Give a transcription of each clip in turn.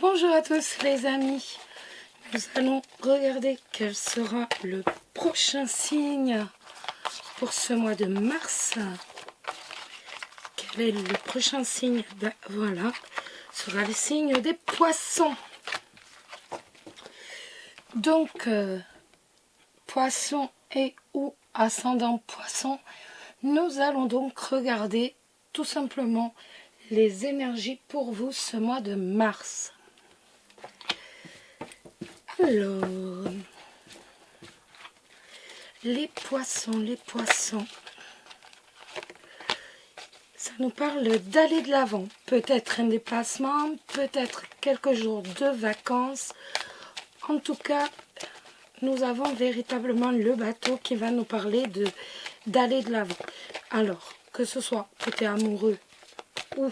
Bonjour à tous les amis, nous allons regarder quel sera le prochain signe pour ce mois de mars. Quel est le prochain signe? Ben voilà, ce sera le signe des poissons. Donc, poisson et ou ascendant poisson, nous allons donc regarder tout simplement les énergies pour vous ce mois de mars. Alors, les poissons, ça nous parle d'aller de l'avant. Peut-être un déplacement, peut-être quelques jours de vacances. En tout cas, nous avons véritablement le bateau qui va nous parler d'aller de l'avant. Alors, que ce soit côté amoureux ou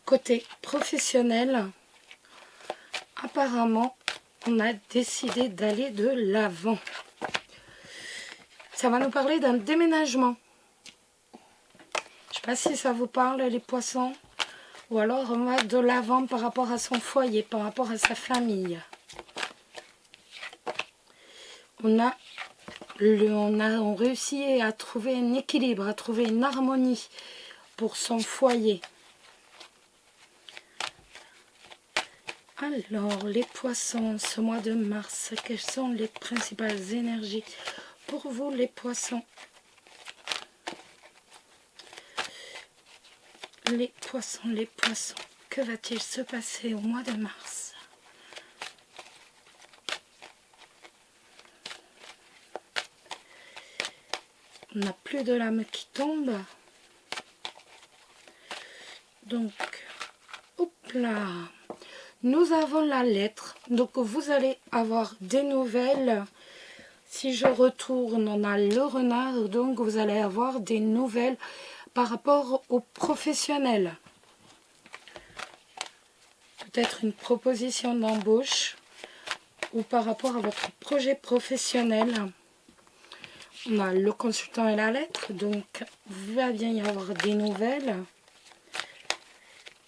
côté professionnel, apparemment, on a décidé d'aller de l'avant. Ça va nous parler d'un déménagement. Je ne sais pas si ça vous parle, les poissons. Ou alors on va de l'avant par rapport à son foyer, par rapport à sa famille. On réussit à trouver un équilibre, à trouver une harmonie pour son foyer. Alors, les poissons, ce mois de mars, quelles sont les principales énergies pour vous, les poissons? Les poissons, que va-t-il se passer au mois de mars? On n'a plus de lame qui tombe. Donc, hop là. Nous avons la lettre, donc vous allez avoir des nouvelles. Si je retourne, on a le renard, donc vous allez avoir des nouvelles par rapport aux professionnels. Peut-être une proposition d'embauche ou par rapport à votre projet professionnel. On a le consultant et la lettre, donc il va bien y avoir des nouvelles.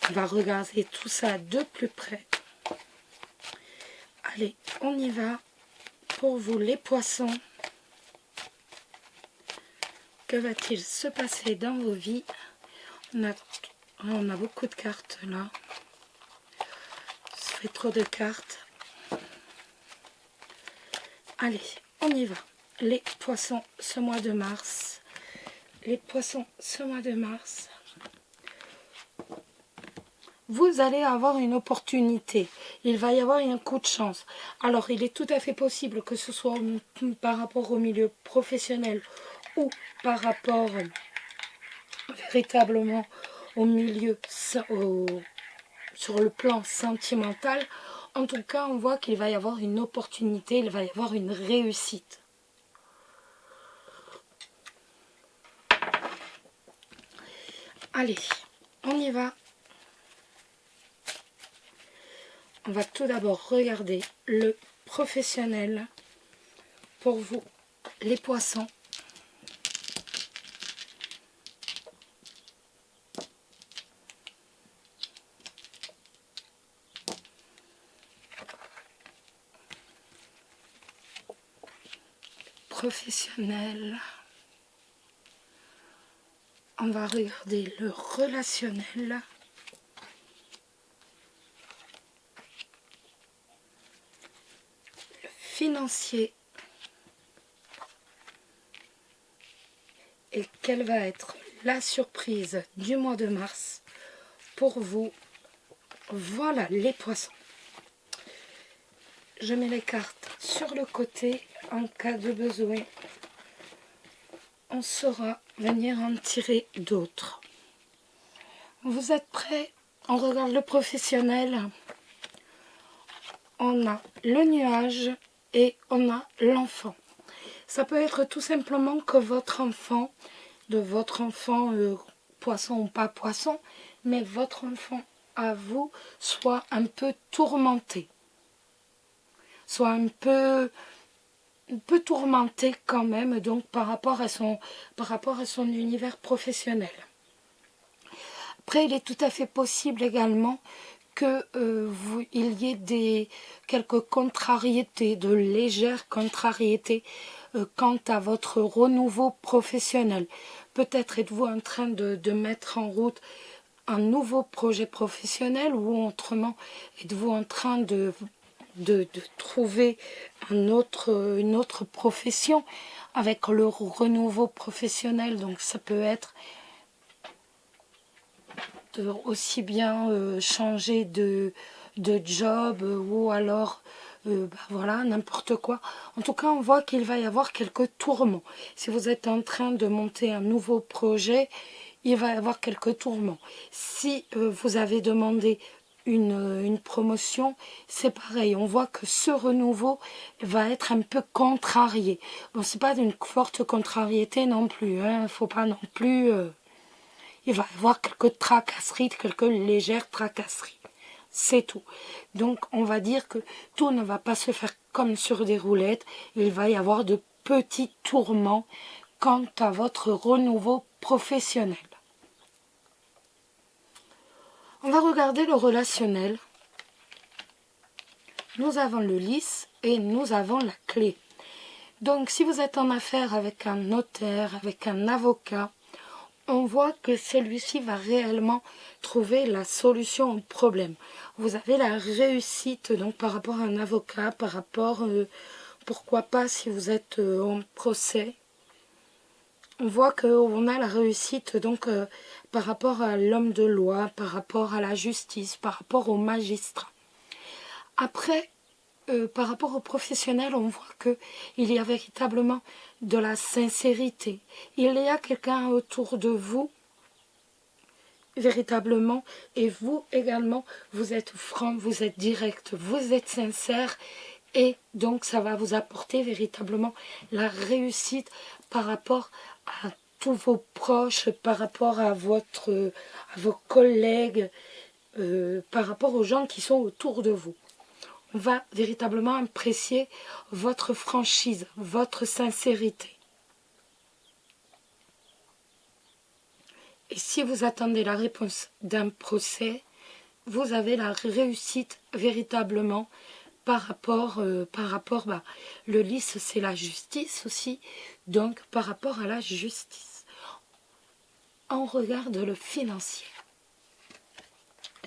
On va regarder tout ça de plus près. Allez, on y va. Pour vous, les poissons, que va-t-il se passer dans vos vies? On a beaucoup de cartes là. Ça fait trop de cartes. Allez, on y va. Les poissons, ce mois de mars. Les poissons, ce mois de mars. Vous allez avoir une opportunité. Il va y avoir un coup de chance. Alors, il est tout à fait possible que ce soit par rapport au milieu professionnel ou par rapport véritablement au milieu, sur le plan sentimental. En tout cas, on voit qu'il va y avoir une opportunité, il va y avoir une réussite. Allez, on y va. On va tout d'abord regarder le professionnel pour vous, les poissons. Professionnel. On va regarder le relationnel. Financier. Et quelle va être la surprise du mois de mars pour vous? Voilà les poissons. Je mets les cartes sur le côté en cas de besoin. On saura venir en tirer d'autres. Vous êtes prêts? On regarde le professionnel. On a le nuage et on a l'enfant. Ça peut être tout simplement que votre enfant, poisson ou pas poisson, mais votre enfant à vous soit un peu tourmenté. Soit un peu tourmenté quand même, donc par rapport à son univers professionnel. Après, il est tout à fait possible également que il y ait quelques contrariétés, de légères contrariétés quant à votre renouveau professionnel. Peut-être êtes-vous en train de mettre en route un nouveau projet professionnel, ou autrement êtes-vous en train de trouver une autre profession avec le renouveau professionnel. Donc ça peut être aussi bien changer de job, ou alors voilà, n'importe quoi. En tout cas, on voit qu'il va y avoir quelques tourments. Si vous êtes en train de monter un nouveau projet, il va y avoir quelques tourments. Si vous avez demandé une promotion, c'est pareil. On voit que ce renouveau va être un peu contrarié. Bon, c'est pas d'une forte contrariété non plus. Hein. Faut pas non plus... il va y avoir quelques tracasseries, quelques légères tracasseries. C'est tout. Donc, on va dire que tout ne va pas se faire comme sur des roulettes. Il va y avoir de petits tourments quant à votre renouveau professionnel. On va regarder le relationnel. Nous avons le lys et nous avons la clé. Donc, si vous êtes en affaire avec un notaire, avec un avocat, on voit que celui-ci va réellement trouver la solution au problème. Vous avez la réussite donc par rapport à un avocat, par rapport, pourquoi pas si vous êtes en procès. On voit qu'on a la réussite donc par rapport à l'homme de loi, par rapport à la justice, par rapport au magistrat. Après, par rapport aux professionnels, on voit qu'il y a véritablement de la sincérité. Il y a quelqu'un autour de vous, véritablement, et vous également, vous êtes franc, vous êtes direct, vous êtes sincère, et donc ça va vous apporter véritablement la réussite par rapport à tous vos proches, par rapport à vos collègues, par rapport aux gens qui sont autour de vous. On va véritablement apprécier votre franchise, votre sincérité. Et si vous attendez la réponse d'un procès, vous avez la réussite véritablement par rapport le lys c'est la justice aussi, donc par rapport à la justice. On regarde le financier.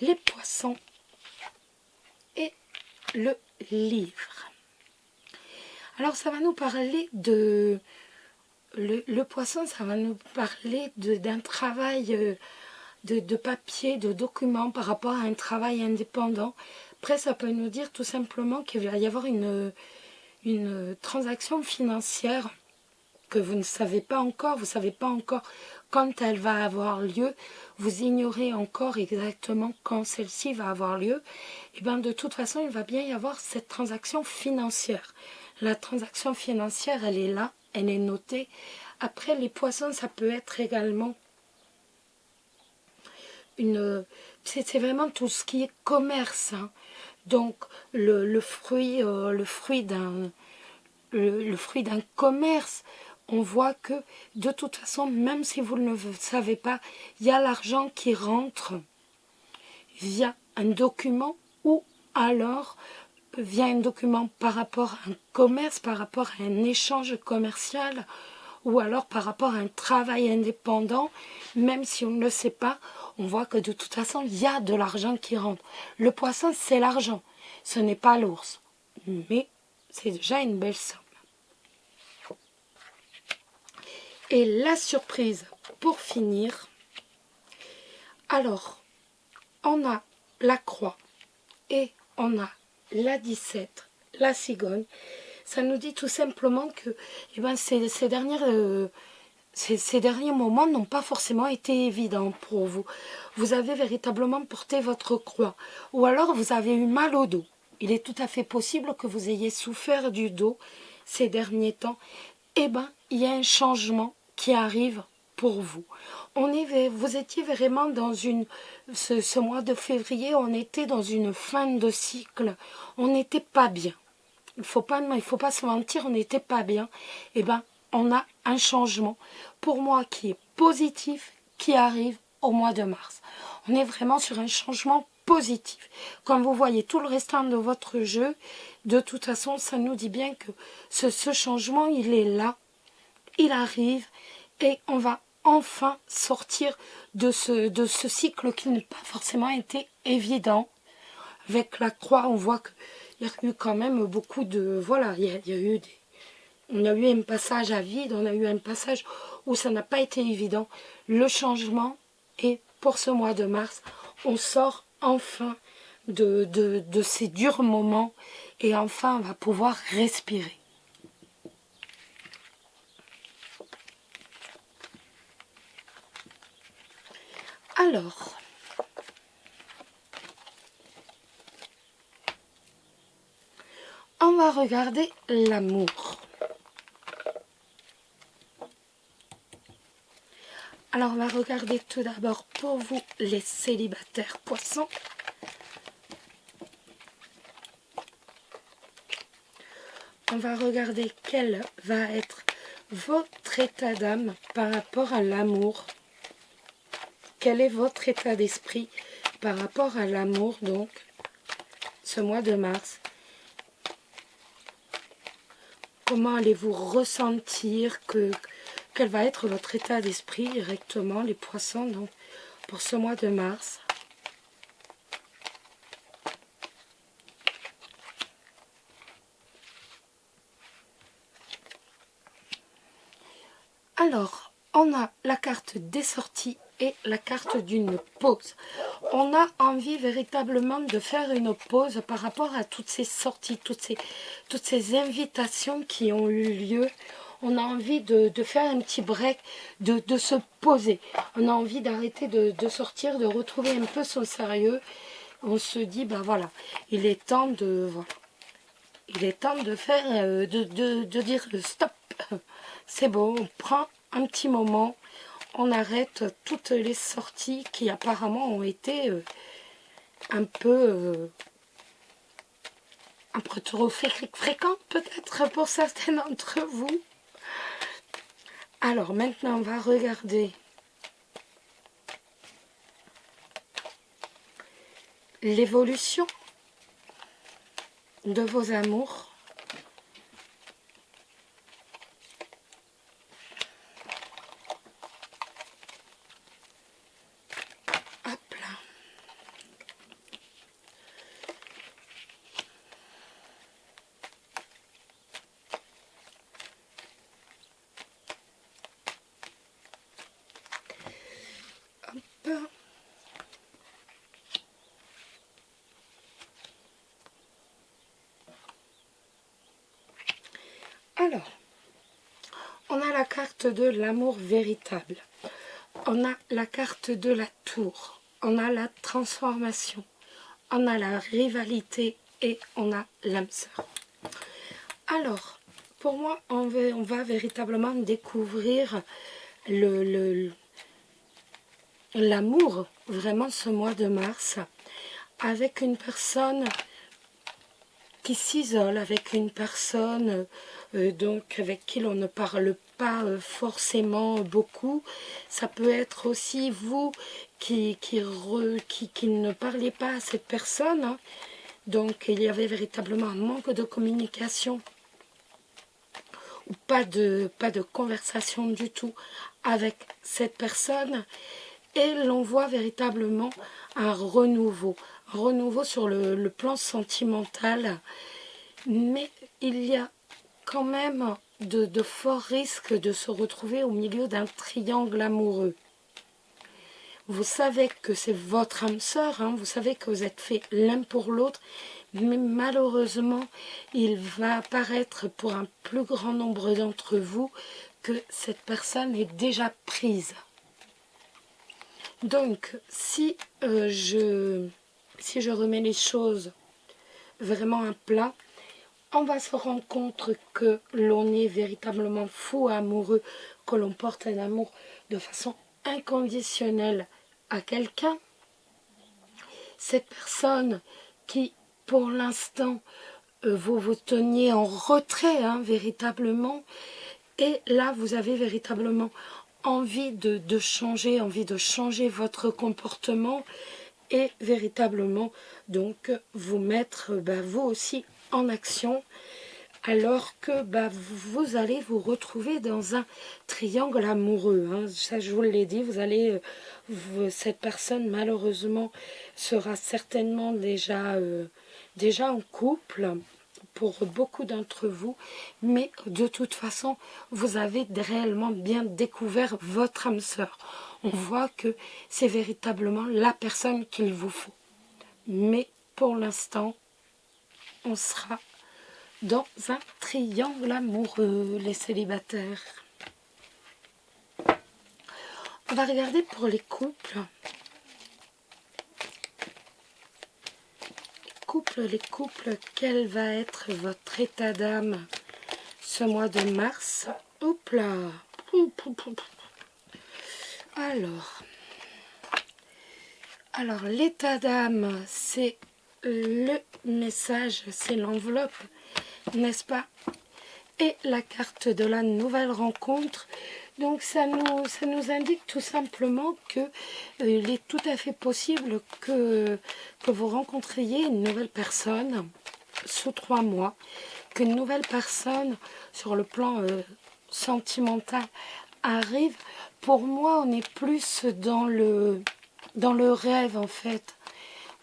Les poissons et le livre. Alors ça va nous parler de... Le poisson, ça va nous parler d'un travail de papier, de documents par rapport à un travail indépendant. Après, ça peut nous dire tout simplement qu'il va y avoir une transaction financière que vous ne savez pas encore, vous ne savez pas encore quand elle va avoir lieu, vous ignorez encore exactement quand celle-ci va avoir lieu, et bien de toute façon, il va bien y avoir cette transaction financière. La transaction financière, elle est là, elle est notée. Après, les poissons, ça peut être également c'est vraiment tout ce qui est commerce. Hein. Donc, le fruit d'un commerce, on voit que de toute façon, même si vous ne le savez pas, il y a l'argent qui rentre via un document, ou alors via un document par rapport à un commerce, par rapport à un échange commercial, ou alors par rapport à un travail indépendant. Même si on ne le sait pas, on voit que de toute façon, il y a de l'argent qui rentre. Le poisson, c'est l'argent, ce n'est pas l'ours, mais c'est déjà une belle somme. Et la surprise, pour finir, alors, on a la croix et on a la 17, la cigogne. Ça nous dit tout simplement que ces derniers moments n'ont pas forcément été évidents pour vous. Vous avez véritablement porté votre croix. Ou alors vous avez eu mal au dos. Il est tout à fait possible que vous ayez souffert du dos ces derniers temps. Il y a un changement qui arrive pour vous. Vous étiez vraiment dans ce mois de février, on était dans une fin de cycle. On n'était pas bien. Il faut pas se mentir, on n'était pas bien. On a un changement, pour moi, qui est positif, qui arrive au mois de mars. On est vraiment sur un changement positif. Comme vous voyez tout le restant de votre jeu, de toute façon, ça nous dit bien que ce changement, il est là, il arrive, et on va enfin sortir de ce cycle qui n'a pas forcément été évident. Avec la croix, on voit qu'il y a eu quand même beaucoup de... Voilà, il y a eu des... On a eu un passage à vide, on a eu un passage où ça n'a pas été évident. Le changement, et pour ce mois de mars, on sort enfin de ces durs moments et enfin on va pouvoir respirer. Alors, on va regarder l'amour. Alors, on va regarder tout d'abord pour vous les célibataires poissons. On va regarder quel va être votre état d'âme par rapport à l'amour. Quel est votre état d'esprit par rapport à l'amour, donc, ce mois de mars? Comment allez-vous ressentir quel va être votre état d'esprit directement, les poissons, donc, pour ce mois de mars? Alors, on a la carte des sorties et la carte d'une pause. On a envie véritablement de faire une pause par rapport à toutes ces sorties, toutes ces invitations qui ont eu lieu. On a envie de faire un petit break, de se poser. On a envie d'arrêter de sortir, de retrouver un peu son sérieux. On se dit, ben voilà, il est temps de... Voilà, il est temps de faire, de dire stop. C'est bon, on prend un petit moment, on arrête toutes les sorties qui apparemment ont été un peu trop fréquentes peut-être pour certains d'entre vous. Alors maintenant on va regarder l'évolution de vos amours. Alors, on a la carte de l'amour véritable, on a la carte de la tour, on a la transformation, on a la rivalité et on a l'âme sœur. Alors, pour moi, on va véritablement découvrir l'amour, vraiment ce mois de mars, avec une personne qui s'isole, avec une personne donc avec qui l'on ne parle pas forcément beaucoup. Ça peut être aussi vous qui ne parlez pas à cette personne, hein. Donc il y avait véritablement un manque de communication ou pas de conversation du tout avec cette personne, et l'on voit véritablement un renouveau sur le plan sentimental, mais il y a quand même de forts risques de se retrouver au milieu d'un triangle amoureux. Vous savez que c'est votre âme sœur, hein, vous savez que vous êtes faits l'un pour l'autre, mais malheureusement, il va apparaître pour un plus grand nombre d'entre vous que cette personne est déjà prise. Donc, si je remets les choses vraiment à plat, on va se rendre compte que l'on est véritablement fou amoureux, que l'on porte un amour de façon inconditionnelle à quelqu'un. Cette personne qui, pour l'instant, vous teniez en retrait, hein, véritablement, et là, vous avez véritablement envie de changer votre comportement, et véritablement donc vous mettre vous aussi en action, alors que vous allez vous retrouver dans un triangle amoureux, hein. Ça je vous l'ai dit, vous allez cette personne malheureusement sera certainement déjà en couple pour beaucoup d'entre vous, mais de toute façon vous avez réellement bien découvert votre âme sœur. On voit que c'est véritablement la personne qu'il vous faut, mais pour l'instant on sera dans un triangle amoureux, les célibataires. On va regarder pour les couples. Les couples, quel va être votre état d'âme ce mois de mars? Hop là. Alors l'état d'âme, c'est le message, c'est l'enveloppe, n'est-ce pas? Et la carte de la nouvelle rencontre. Donc ça nous indique tout simplement que il est tout à fait possible que vous rencontriez une nouvelle personne sous 3 mois, qu'une nouvelle personne sur le plan sentimental arrive. Pour moi, on est plus dans le rêve en fait.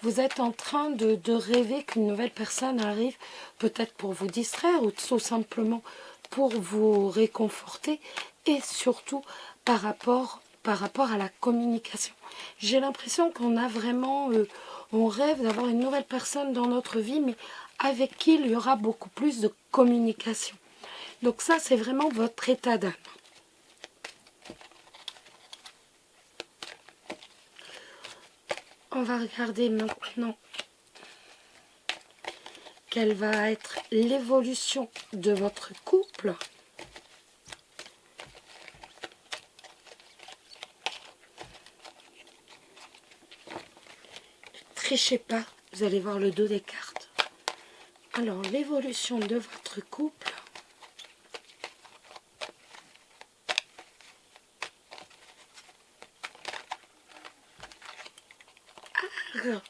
Vous êtes en train de rêver qu'une nouvelle personne arrive, peut-être pour vous distraire ou tout simplement pour vous réconforter, et surtout par rapport à la communication. J'ai l'impression qu'on a vraiment, on rêve d'avoir une nouvelle personne dans notre vie, mais avec qui il y aura beaucoup plus de communication. Donc ça, c'est vraiment votre état d'âme. On va regarder maintenant quelle va être l'évolution de votre couple. Ne trichez pas, vous allez voir le dos des cartes. Alors, l'évolution de votre couple. Ah,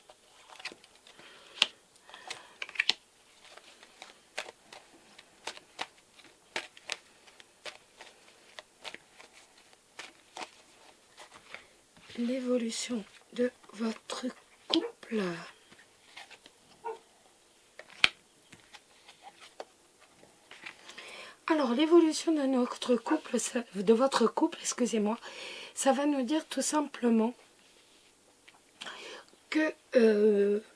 l'évolution de votre couple. Alors, l'évolution de notre couple, de votre couple, excusez-moi, ça va nous dire tout simplement que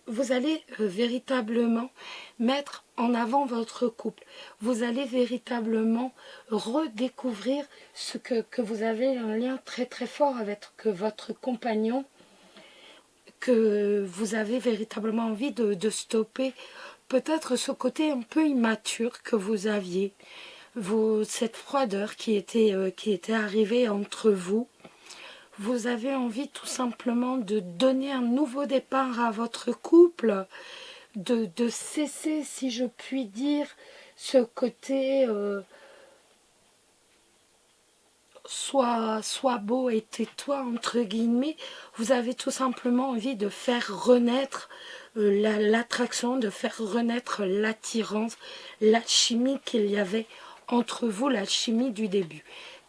vous allez véritablement mettre en avant votre couple. Vous allez véritablement redécouvrir ce que vous avez un lien très très fort avec votre compagnon, que vous avez véritablement envie de stopper peut-être ce côté un peu immature que vous aviez, cette froideur qui était arrivée entre vous. Vous avez envie tout simplement de donner un nouveau départ à votre couple, de cesser, si je puis dire, ce côté sois beau et tais-toi, entre guillemets. Vous avez tout simplement envie de faire renaître l'attraction, de faire renaître l'attirance, la chimie qu'il y avait entre vous, la chimie du début.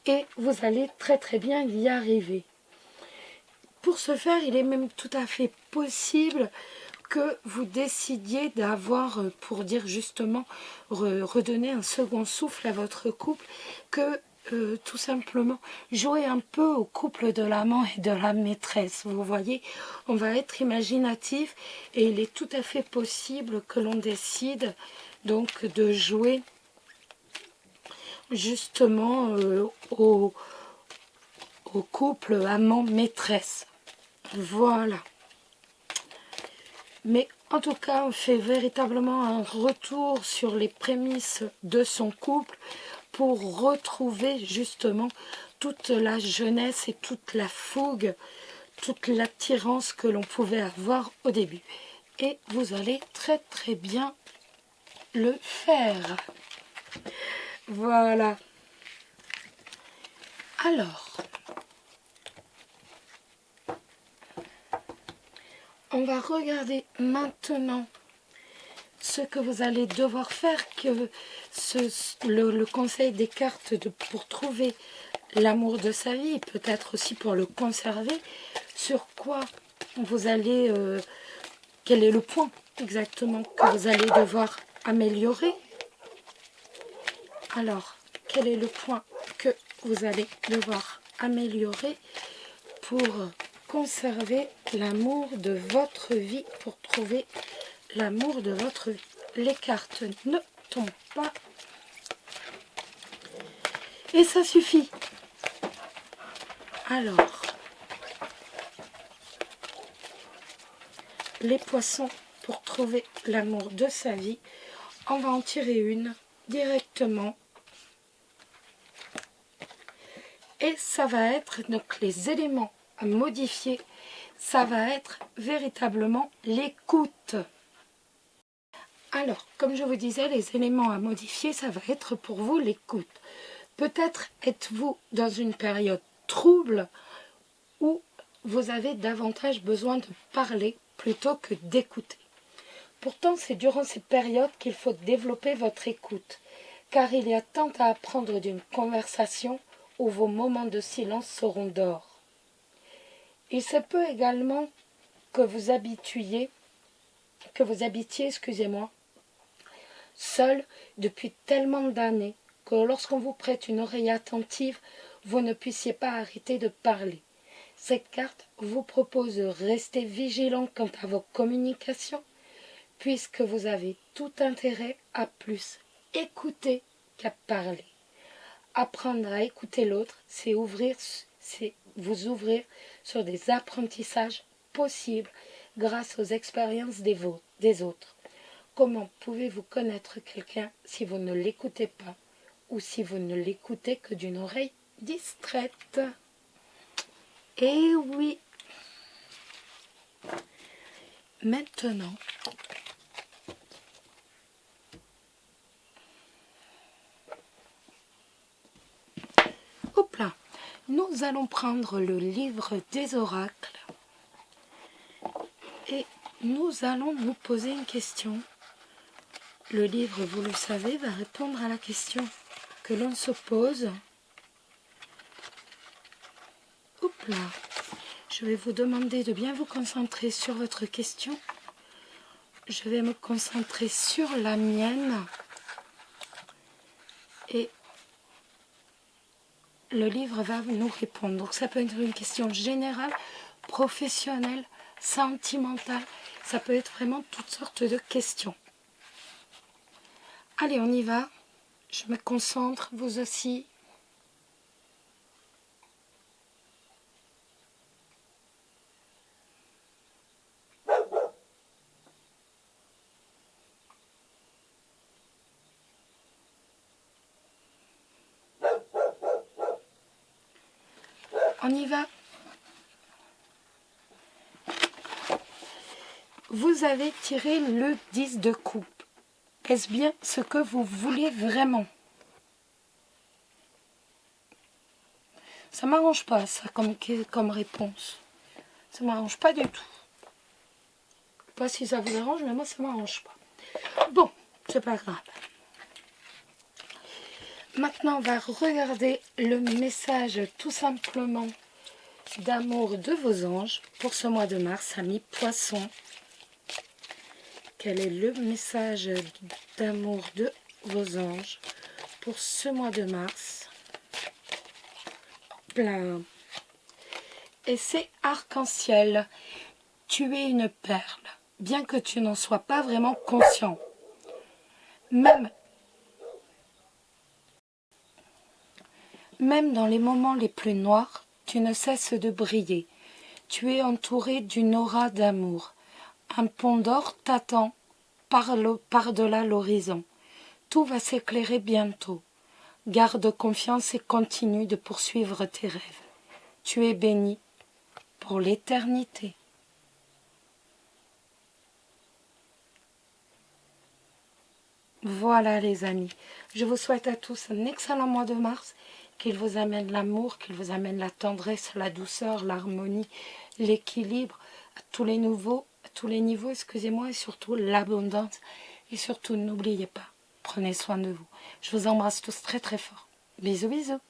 Et vous allez très très bien y arriver. Pour ce faire, il est même tout à fait possible que vous décidiez d'avoir, pour dire justement, redonner un second souffle à votre couple, que tout simplement jouer un peu au couple de l'amant et de la maîtresse. Vous voyez, on va être imaginatif et il est tout à fait possible que l'on décide donc de jouer justement au couple amant-maîtresse. Voilà. Mais en tout cas, on fait véritablement un retour sur les prémices de son couple pour retrouver justement toute la jeunesse et toute la fougue, toute l'attirance que l'on pouvait avoir au début. Et vous allez très très bien le faire. Voilà. Alors, On va regarder maintenant ce que vous allez devoir faire, que le conseil des cartes pour trouver l'amour de sa vie, peut-être aussi pour le conserver, sur quoi vous allez, quel est le point exactement que vous allez devoir améliorer. Alors, quel est le point que vous allez devoir améliorer pour conserver l'amour de votre vie, pour trouver l'amour de votre vie? Les cartes ne tombent pas. Et ça suffit. Alors, les poissons, pour trouver l'amour de sa vie, on va en tirer une directement. Et ça va être, donc les éléments à modifier, ça va être véritablement l'écoute. Alors, comme je vous disais, les éléments à modifier, ça va être pour vous l'écoute. Peut-être êtes-vous dans une période trouble où vous avez davantage besoin de parler plutôt que d'écouter. Pourtant, c'est durant ces périodes qu'il faut développer votre écoute, car il y a tant à apprendre d'une conversation où vos moments de silence seront d'or. Il se peut également que vous habitiez, seul depuis tellement d'années que lorsqu'on vous prête une oreille attentive, vous ne puissiez pas arrêter de parler. Cette carte vous propose de rester vigilant quant à vos communications, puisque vous avez tout intérêt à plus écouter qu'à parler. Apprendre à écouter l'autre, c'est vous ouvrir sur des apprentissages possibles grâce aux expériences des autres. Comment pouvez-vous connaître quelqu'un si vous ne l'écoutez pas ou si vous ne l'écoutez que d'une oreille distraite? Eh oui! Maintenant, hop là, nous allons prendre le livre des oracles et nous allons nous poser une question. Le livre, vous le savez, va répondre à la question que l'on se pose. Hop là, je vais vous demander de bien vous concentrer sur votre question. Je vais me concentrer sur la mienne. Et le livre va nous répondre. Donc ça peut être une question générale, professionnelle, sentimentale. Ça peut être vraiment toutes sortes de questions. Allez, on y va. Je me concentre, vous aussi. On y va. Vous avez tiré le 10 de coupe. Est-ce bien ce que vous voulez vraiment? Ça m'arrange pas, ça, comme réponse. Ça m'arrange pas du tout. Je sais pas si ça vous arrange, mais moi, ça m'arrange pas. Bon, c'est pas grave. Maintenant, on va regarder le message tout simplement d'amour de vos anges pour ce mois de mars, amis poissons. Quel est le message d'amour de vos anges pour ce mois de mars? Plein. Et c'est arc-en-ciel. Tu es une perle, bien que tu n'en sois pas vraiment conscient. Même dans les moments les plus noirs, tu ne cesses de briller. Tu es entouré d'une aura d'amour. Un pont d'or t'attend par-delà l'horizon. Tout va s'éclairer bientôt. Garde confiance et continue de poursuivre tes rêves. Tu es béni pour l'éternité. Voilà les amis, je vous souhaite à tous un excellent mois de mars, qu'il vous amène l'amour, qu'il vous amène la tendresse, la douceur, l'harmonie, l'équilibre, tous les nouveaux à tous les niveaux, excusez-moi, et surtout l'abondance. Et surtout, n'oubliez pas, prenez soin de vous. Je vous embrasse tous très très fort. Bisous, bisous.